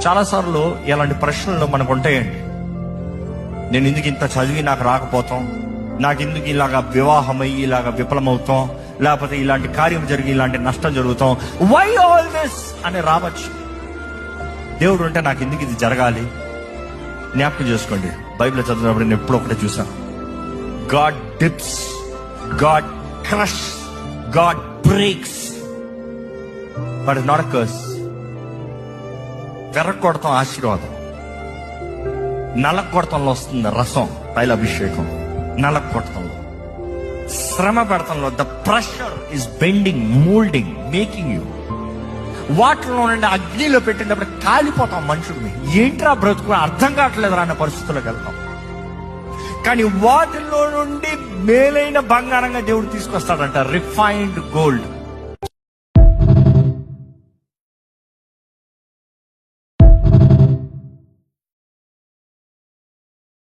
చాలాసార్లు ఇలాంటి ప్రశ్నలు మనకు ఉంటాయండి. నేను ఎందుకు ఇంత చదివి నాకు రాకపోతాం, నాకు ఎందుకు ఇలాగా వివాహమయ్యి ఇలాగా విఫలమవుతాం, లేకపోతే ఇలాంటి కార్యం జరిగి ఇలాంటి నష్టం జరుగుతాం, వై ఆల్ దిస్ అని రావచ్చు. దేవుడు అంటే నాకు ఎందుకు ఇది జరగాలి? జ్ఞాపకం చేసుకోండి, బైబిల్ చదివినప్పుడు నేను ఎప్పుడో ఒకటే చూసాను. God dips, God crush, God breaks, but not a curse. వెర్రకొడతాం ఆశీర్వాదం, నలకొడతంలో వస్తుంది రసం, తైలాభిషేకం. నలకొడతంలో, శ్రమ పెడతంలో the pressure is bending, moulding, making you. వాటిలో నుండి అగ్నిలో పెట్టినప్పుడు కాలిపోతాం మనుషుల్ని. ఏంట్రా బ్రతుకు అర్థం కావట్లేదు అన్న పరిస్థితుల్లోకి వెళ్తాం. కానీ వాటిలో నుండి మేలైన బంగారంగా దేవుడు తీసుకొస్తాడంట, రిఫైన్డ్ గోల్డ్.